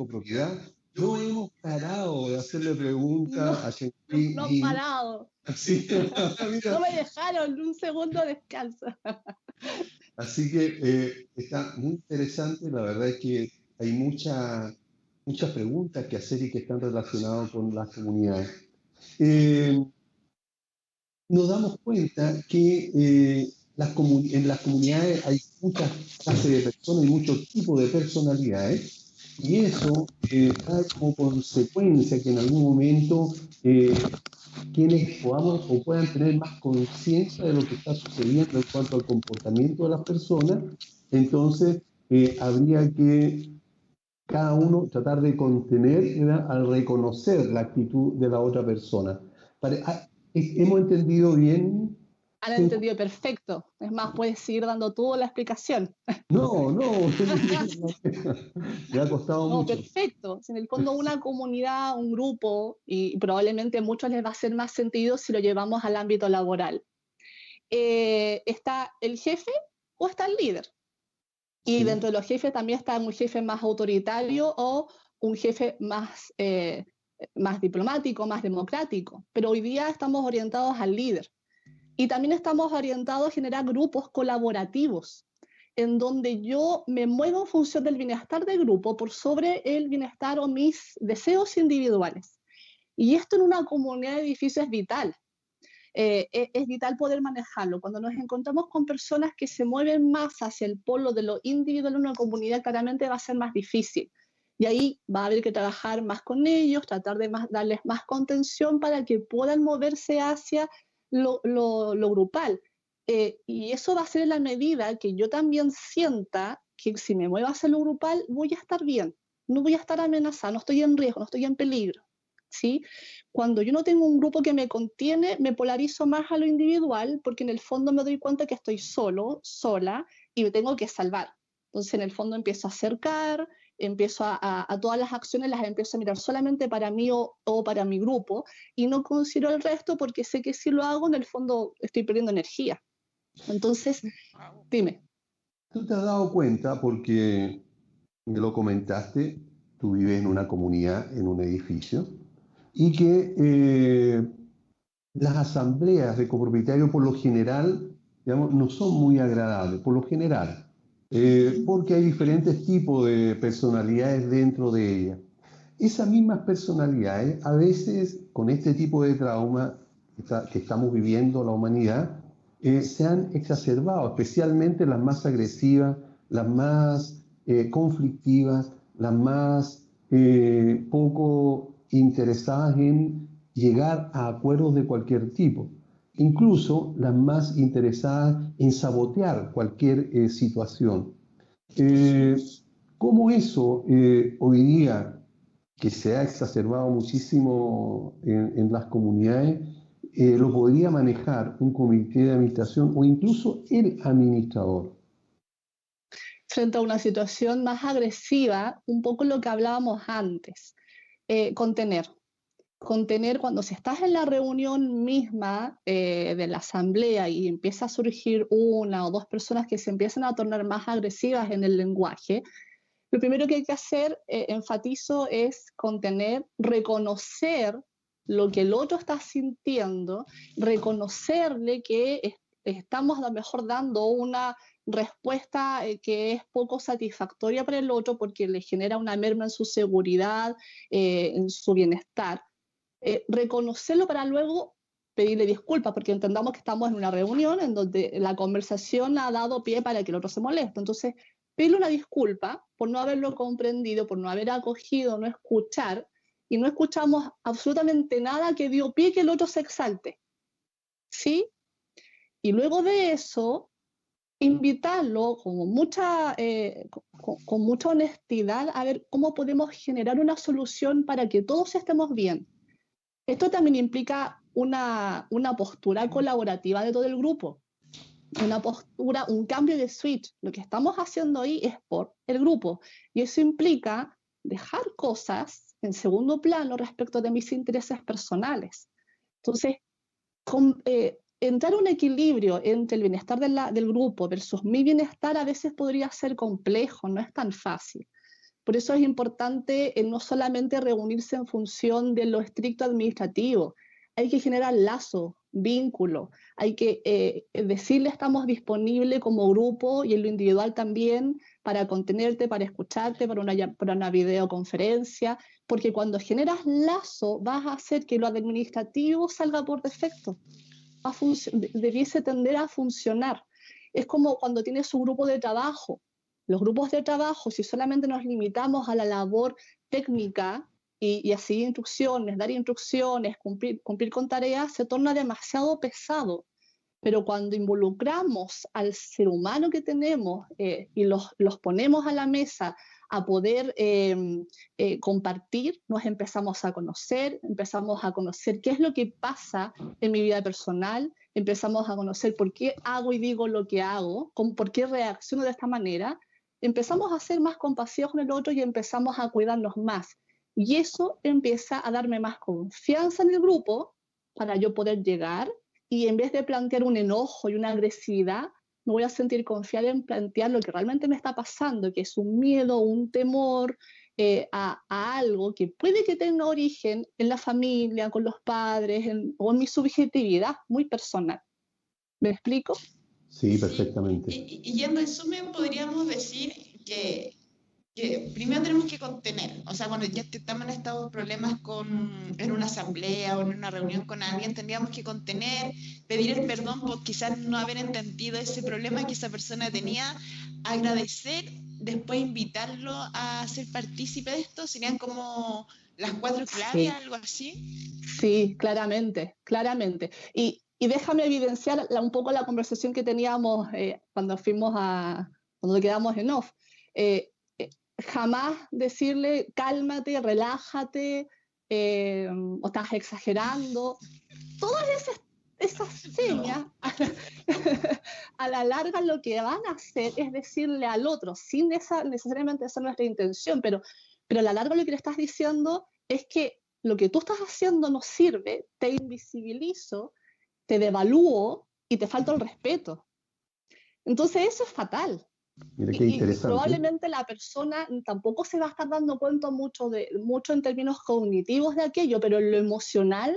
copropiedad, no hemos parado de hacerle preguntas a Chengui. No han parado. Sí. No me dejaron un segundo de descanso. Así que está muy interesante. La verdad es que hay muchas preguntas que hacer y que están relacionadas con las comunidades. Nos damos cuenta que en las comunidades hay muchas clases de personas y muchos tipos de personalidades, y eso trae como consecuencia que en algún momento quienes podamos o puedan tener más conciencia de lo que está sucediendo en cuanto al comportamiento de las personas. Entonces habría que cada uno tratar de contener, ¿verdad?, al reconocer la actitud de la otra persona. ¿Hemos entendido bien? Han entendido perfecto. Es más, puedes seguir dando toda la explicación. No, me ha costado mucho. Perfecto. En el fondo una comunidad, un grupo, y probablemente a muchos les va a hacer más sentido si lo llevamos al ámbito laboral. ¿Está el jefe o está el líder? Y Sí. dentro de los jefes también está un jefe más autoritario o un jefe más diplomático, más democrático. Pero hoy día estamos orientados al líder. Y también estamos orientados a generar grupos colaborativos, en donde yo me muevo en función del bienestar del grupo por sobre el bienestar o mis deseos individuales. Y esto en una comunidad de edificios es vital. Es vital poder manejarlo. Cuando nos encontramos con personas que se mueven más hacia el polo de lo individual en una comunidad, claramente va a ser más difícil. Y ahí va a haber que trabajar más con ellos, tratar de darles más contención para que puedan moverse hacia lo grupal. Y eso va a ser en la medida que yo también sienta que si me muevo hacia lo grupal voy a estar bien, no voy a estar amenazada, no estoy en riesgo, no estoy en peligro, ¿sí? Cuando yo no tengo un grupo que me contiene, me polarizo más a lo individual porque en el fondo me doy cuenta que estoy solo, sola y me tengo que salvar. Entonces en el fondo empiezo a acercar, empiezo a todas las acciones las empiezo a mirar solamente para mí o para mi grupo y no considero el resto porque sé que si lo hago en el fondo estoy perdiendo energía. Entonces, dime. ¿Tú te has dado cuenta, porque me lo comentaste, tú vives en una comunidad, en un edificio, y que las asambleas de copropietarios por lo general, digamos, no son muy agradables, por lo general, porque hay diferentes tipos de personalidades dentro de ellas. Esas mismas personalidades, a veces con este tipo de trauma que estamos viviendo la humanidad, se han exacerbado, especialmente las más agresivas, las más conflictivas, las más poco interesadas en llegar a acuerdos de cualquier tipo, incluso las más interesadas en sabotear cualquier situación. ¿Cómo eso hoy día, que se ha exacerbado muchísimo en las comunidades, lo podría manejar un comité de administración o incluso el administrador? Frente a una situación más agresiva, un poco lo que hablábamos antes, contener cuando si estás en la reunión misma de la asamblea y empieza a surgir una o dos personas que se empiezan a tornar más agresivas en el lenguaje, lo primero que hay que hacer, enfatizo, es contener, reconocer lo que el otro está sintiendo, reconocerle que estamos a lo mejor dando una respuesta que es poco satisfactoria para el otro porque le genera una merma en su seguridad, en su bienestar. Reconocerlo para luego pedirle disculpas, porque entendamos que estamos en una reunión en donde la conversación ha dado pie para que el otro se moleste. Entonces, pedirle una disculpa por no haberlo comprendido, por no haber acogido, no escuchar, y no escuchamos absolutamente nada que dio pie que el otro se exalte, ¿sí? Y luego de eso, invitarlo con mucha honestidad a ver cómo podemos generar una solución para que todos estemos bien. Esto también implica una postura colaborativa de todo el grupo, una postura, un cambio de switch. Lo que estamos haciendo ahí es por el grupo y eso implica dejar cosas en segundo plano respecto de mis intereses personales. Entonces, entrar a un equilibrio entre el bienestar del grupo versus mi bienestar a veces podría ser complejo, no es tan fácil. Por eso es importante no solamente reunirse en función de lo estricto administrativo, hay que generar lazos, vínculos, hay que decirle estamos disponibles como grupo y en lo individual también para contenerte, para escucharte, para una videoconferencia, porque cuando generas lazo vas a hacer que lo administrativo salga por defecto, debiese tender a funcionar. Es como cuando tienes un grupo de trabajo. Los grupos de trabajo, si solamente nos limitamos a la labor técnica y así instrucciones, dar instrucciones, cumplir con tareas, se torna demasiado pesado. Pero cuando involucramos al ser humano que tenemos y los ponemos a la mesa a poder compartir, nos empezamos a conocer qué es lo que pasa en mi vida personal, empezamos a conocer por qué hago y digo lo que hago, por qué reacciono de esta manera, empezamos a ser más compasivos con el otro y empezamos a cuidarnos más. Y eso empieza a darme más confianza en el grupo para yo poder llegar y en vez de plantear un enojo y una agresividad, me voy a sentir confiada en plantear lo que realmente me está pasando, que es un miedo, un temor a algo que puede que tenga origen en la familia, con los padres, o en mi subjetividad muy personal. ¿Me explico? Sí, perfectamente. Y en resumen podríamos decir que primero tenemos que contener, o sea, cuando ya estamos en estos problemas en una asamblea o en una reunión con alguien, tendríamos que contener, pedir el perdón por quizás no haber entendido ese problema que esa persona tenía, agradecer, después invitarlo a ser partícipe de esto, serían como las 4 claves, Sí. algo así. Sí, claramente, claramente. Y déjame evidenciar un poco la conversación que teníamos cuando quedamos en off. Jamás decirle cálmate, relájate, o estás exagerando. Todas esas señas, a la larga lo que van a hacer es decirle al otro, sin necesariamente esa nuestra intención, pero a la larga lo que le estás diciendo es que lo que tú estás haciendo no sirve, te invisibilizo, te devalúo y te falta el respeto. Entonces eso es fatal. Mira qué interesante. Y probablemente la persona tampoco se va a estar dando cuenta mucho en términos cognitivos de aquello, pero en lo emocional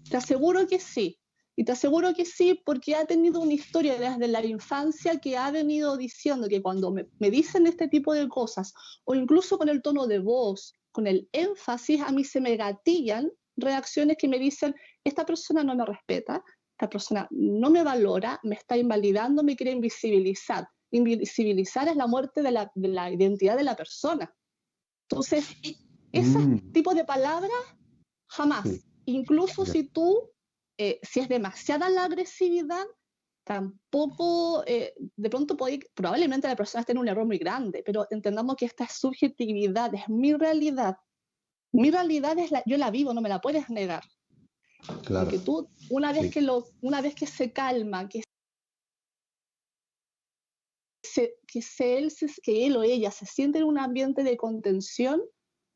te aseguro que sí. Y te aseguro que sí porque ha tenido una historia desde la infancia que ha venido diciendo que cuando me dicen este tipo de cosas, o incluso con el tono de voz, con el énfasis, a mí se me gatillan reacciones que me dicen, esta persona no me respeta, esta persona no me valora, me está invalidando, me quiere invisibilizar. Invisibilizar es la muerte de la identidad de la persona. Entonces, ese tipo de palabras, jamás. Sí. Incluso si si es demasiada la agresividad, tampoco, de pronto probablemente la persona esté en un error muy grande, pero entendamos que esta es subjetividad, es mi realidad. Mi realidad yo la vivo, no me la puedes negar. Claro. Porque tú, una vez que se calma, que él o ella se siente en un ambiente de contención,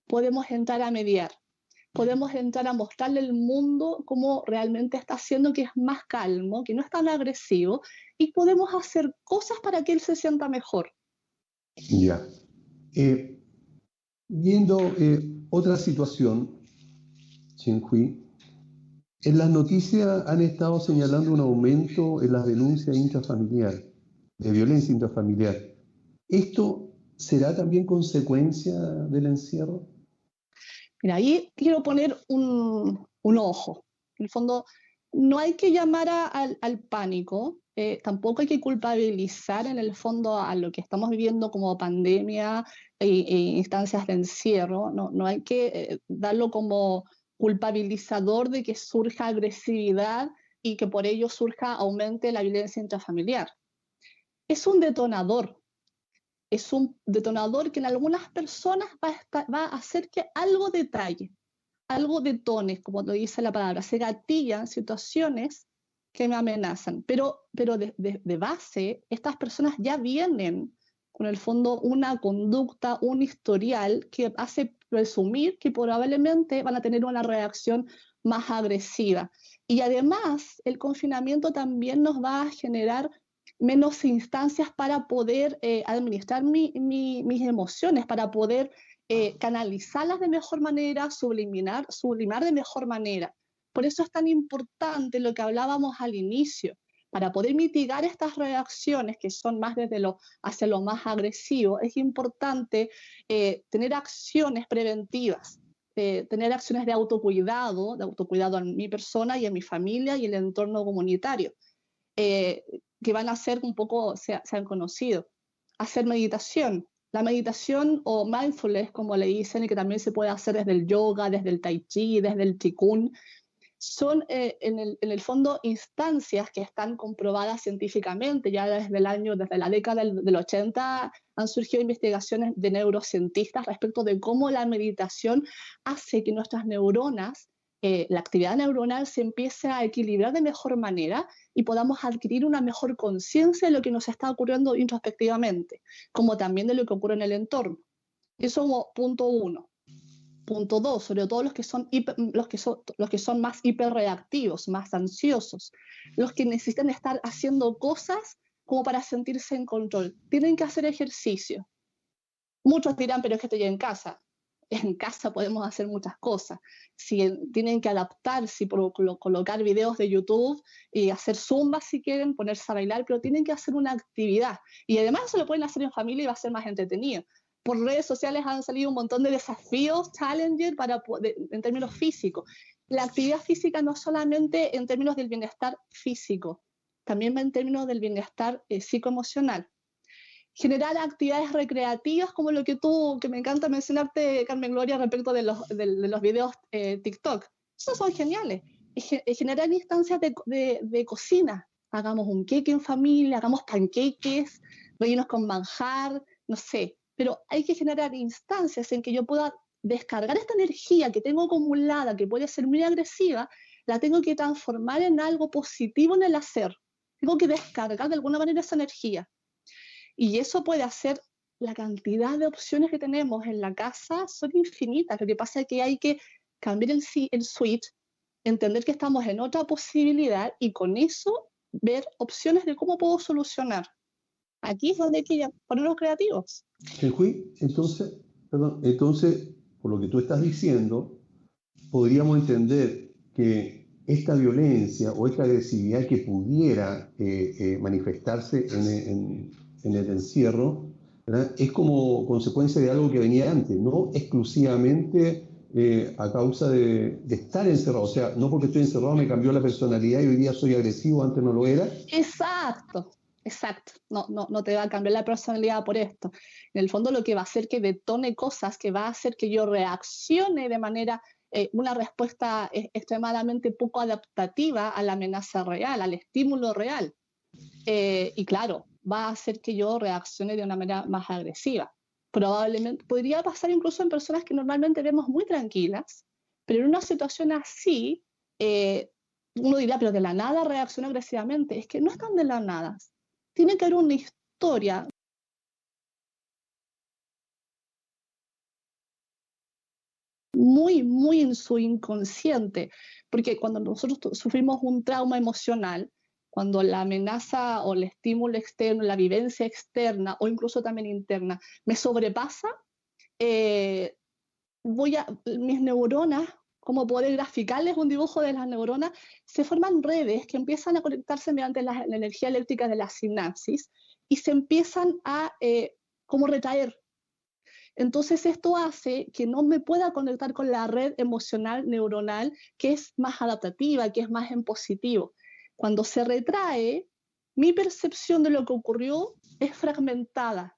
podemos entrar a mediar. Podemos entrar a mostrarle al mundo cómo realmente está haciendo, que es más calmo, que no es tan agresivo, y podemos hacer cosas para que él se sienta mejor. Ya. Viendo otra situación, Chen-Hui, en las noticias han estado señalando un aumento en las denuncias intrafamiliares, de violencia intrafamiliar. ¿Esto será también consecuencia del encierro? Mira, ahí quiero poner un ojo. En el fondo, no hay que llamar al pánico, tampoco hay que culpabilizar en el fondo a lo que estamos viviendo como pandemia e instancias de encierro. No hay que darlo como culpabilizador de que surja agresividad y que por ello aumente la violencia intrafamiliar. Es un detonador. Es un detonador que en algunas personas va a hacer que algo detalle, algo detone, como lo dice la palabra, se gatillan situaciones que me amenazan. Pero de base, estas personas ya vienen con el fondo una conducta, un historial que hace presumir que probablemente van a tener una reacción más agresiva. Y además, el confinamiento también nos va a generar menos instancias para poder administrar mis emociones, para poder canalizarlas de mejor manera, sublimar de mejor manera. Por eso es tan importante lo que hablábamos al inicio, para poder mitigar estas reacciones que son más hacia lo más agresivo. Es importante tener acciones preventivas, tener acciones de autocuidado en mi persona y en mi familia y en el entorno comunitario, que van a ser un poco, se han conocido. Hacer meditación. La meditación o mindfulness, como le dicen, y que también se puede hacer desde el yoga, desde el tai chi, desde el qigong, son en el fondo instancias que están comprobadas científicamente. Ya desde la década del 80 han surgido investigaciones de neurocientistas respecto de cómo la meditación hace que nuestras neuronas, la actividad neuronal se empiece a equilibrar de mejor manera y podamos adquirir una mejor conciencia de lo que nos está ocurriendo introspectivamente, como también de lo que ocurre en el entorno. Eso como punto 1. Punto 2, sobre todo los que son más hiperreactivos, más ansiosos, los que necesitan estar haciendo cosas como para sentirse en control. Tienen que hacer ejercicio. Muchos dirán, pero es que estoy en casa. En casa podemos hacer muchas cosas. Si tienen que adaptarse, colocar videos de YouTube y hacer zumba si quieren, ponerse a bailar, pero tienen que hacer una actividad. Y además se lo pueden hacer en familia y va a ser más entretenido. Por redes sociales han salido un montón de desafíos, challenger, en términos físicos. La actividad física no solamente en términos del bienestar físico, también en términos del bienestar psicoemocional. Generar actividades recreativas como lo que me encanta mencionarte, Carmen Gloria, respecto de los videos TikTok. Esos son geniales. Generar instancias de cocina. Hagamos un cake en familia, hagamos panqueques, rellenos con manjar, no sé. Pero hay que generar instancias en que yo pueda descargar esta energía que tengo acumulada, que puede ser muy agresiva, la tengo que transformar en algo positivo en el hacer. Tengo que descargar de alguna manera esa energía. Y eso puede hacer, la cantidad de opciones que tenemos en la casa son infinitas. Lo que pasa es que hay que cambiar el switch, entender que estamos en otra posibilidad y con eso ver opciones de cómo puedo solucionar. Aquí es donde hay que ponernos creativos. Entonces, por lo que tú estás diciendo, podríamos entender que esta violencia o esta agresividad que pudiera manifestarse en el encierro, ¿verdad?, es como consecuencia de algo que venía antes, no exclusivamente a causa de estar encerrado. O sea, no porque estoy encerrado me cambió la personalidad y hoy día soy agresivo, antes no lo era. Exacto. No te va a cambiar la personalidad por esto. En el fondo lo que va a hacer que detone cosas, que va a hacer que yo reaccione de manera, una respuesta extremadamente poco adaptativa a la amenaza real, al estímulo real. Y claro, va a hacer que yo reaccione de una manera más agresiva. Probablemente podría pasar incluso en personas que normalmente vemos muy tranquilas, pero en una situación así, uno dirá, pero de la nada reacciona agresivamente. Es que no están de la nada. Tiene que haber una historia muy, muy en su inconsciente, porque cuando nosotros sufrimos un trauma emocional, cuando la amenaza o el estímulo externo, la vivencia externa o incluso también interna me sobrepasa, mis neuronas, como poder graficarles un dibujo de las neuronas, se forman redes que empiezan a conectarse mediante la energía eléctrica de la sinapsis y se empiezan a como retraer. Entonces esto hace que no me pueda conectar con la red emocional neuronal que es más adaptativa, que es más en positivo. Cuando se retrae, mi percepción de lo que ocurrió es fragmentada.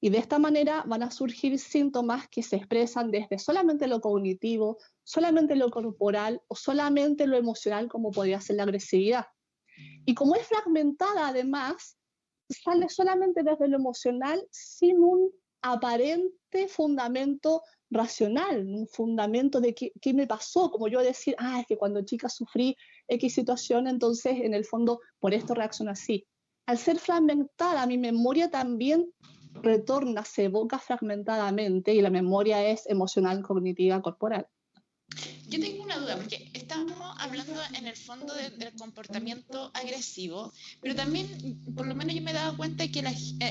Y de esta manera van a surgir síntomas que se expresan desde solamente lo cognitivo, solamente lo corporal o solamente lo emocional, como podría ser la agresividad. Y como es fragmentada, además, sale solamente desde lo emocional sin un aparente fundamento racional, un fundamento de qué me pasó, como yo decir, es que cuando chica sufrí X situación, entonces en el fondo por esto reacciono así. Al ser fragmentada, mi memoria también retorna, se evoca fragmentadamente y la memoria es emocional, cognitiva, corporal. Yo tengo una duda, porque estamos hablando en el fondo del comportamiento agresivo, pero también, por lo menos yo me he dado cuenta que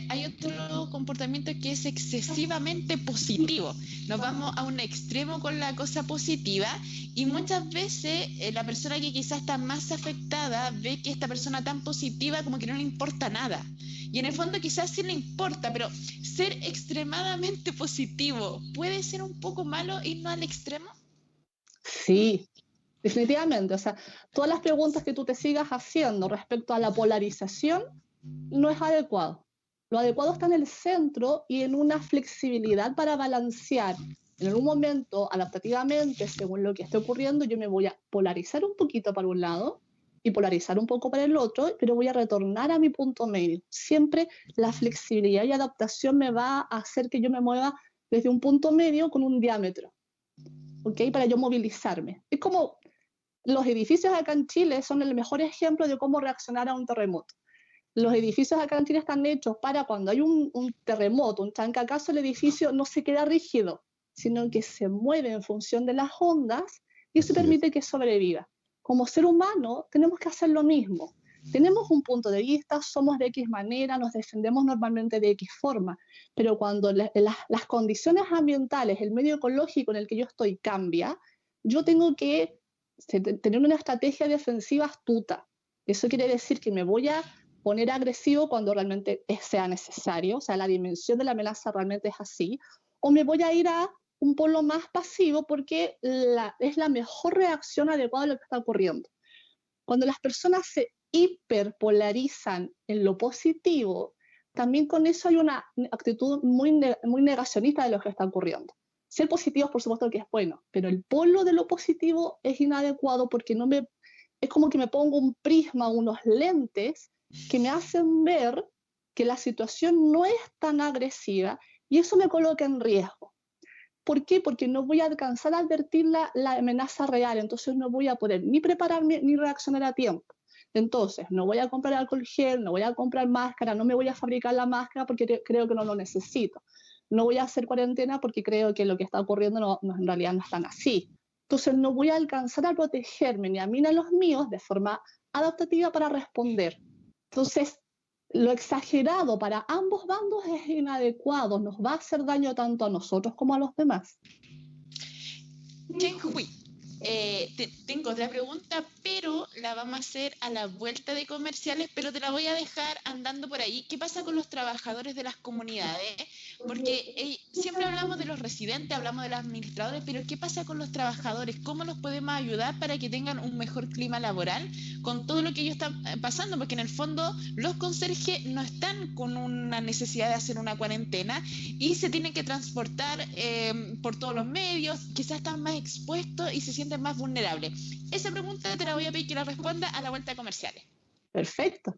hay otro comportamiento que es excesivamente positivo. Nos vamos a un extremo con la cosa positiva y muchas veces la persona que quizás está más afectada ve que esta persona tan positiva como que no le importa nada. Y en el fondo quizás sí le importa, pero ser extremadamente positivo puede ser un poco malo, irnos al extremo. Sí, definitivamente. O sea, todas las preguntas que tú te sigas haciendo respecto a la polarización no es adecuado. Lo adecuado está en el centro y en una flexibilidad para balancear. En un momento, adaptativamente, según lo que esté ocurriendo, yo me voy a polarizar un poquito para un lado y polarizar un poco para el otro, pero voy a retornar a mi punto medio. Siempre la flexibilidad y adaptación me va a hacer que yo me mueva desde un punto medio con un diámetro, ¿ok? Para yo movilizarme. Es como los edificios acá en Chile son el mejor ejemplo de cómo reaccionar a un terremoto. Los edificios acá en Chile están hechos para cuando hay un terremoto, un trancacazo, el edificio no se queda rígido, sino que se mueve en función de las ondas y eso permite que sobreviva. Como ser humano tenemos que hacer lo mismo. Tenemos un punto de vista, somos de X manera, nos defendemos normalmente de X forma, pero cuando las condiciones ambientales, el medio ecológico en el que yo estoy cambia, yo tengo que tener una estrategia defensiva astuta. Eso quiere decir que me voy a poner agresivo cuando realmente sea necesario, o sea, la dimensión de la amenaza realmente es así, o me voy a ir a un polo más pasivo porque es la mejor reacción adecuada a lo que está ocurriendo. Cuando las personas se hiperpolarizan en lo positivo, también con eso hay una actitud muy negacionista de lo que está ocurriendo. Ser positivos, por supuesto que es bueno, pero el polo de lo positivo es inadecuado porque es como que me pongo un prisma, unos lentes que me hacen ver que la situación no es tan agresiva y eso me coloca en riesgo. ¿Por qué? Porque no voy a alcanzar a advertir la amenaza real, entonces no voy a poder ni prepararme ni reaccionar a tiempo. Entonces, no voy a comprar alcohol gel, no voy a comprar máscara, no me voy a fabricar la máscara porque creo que no lo necesito. No voy a hacer cuarentena porque creo que lo que está ocurriendo en realidad no es tan así. Entonces, no voy a alcanzar a protegerme ni a mí ni a los míos de forma adaptativa para responder. Entonces, lo exagerado para ambos bandos es inadecuado, nos va a hacer daño tanto a nosotros como a los demás. Chen Hui, tengo otra pregunta, pero la vamos a hacer a la vuelta de comerciales, pero te la voy a dejar andando por ahí. ¿Qué pasa con los trabajadores de las comunidades? Porque siempre hablamos de los residentes, hablamos de los administradores, pero ¿qué pasa con los trabajadores? ¿Cómo los podemos ayudar para que tengan un mejor clima laboral con todo lo que ellos están pasando? Porque en el fondo los conserjes no están con una necesidad de hacer una cuarentena y se tienen que transportar por todos los medios, quizás están más expuestos y se sienten más vulnerables. Esa pregunta te la voy a pedir que la responda a la vuelta de comerciales. Perfecto.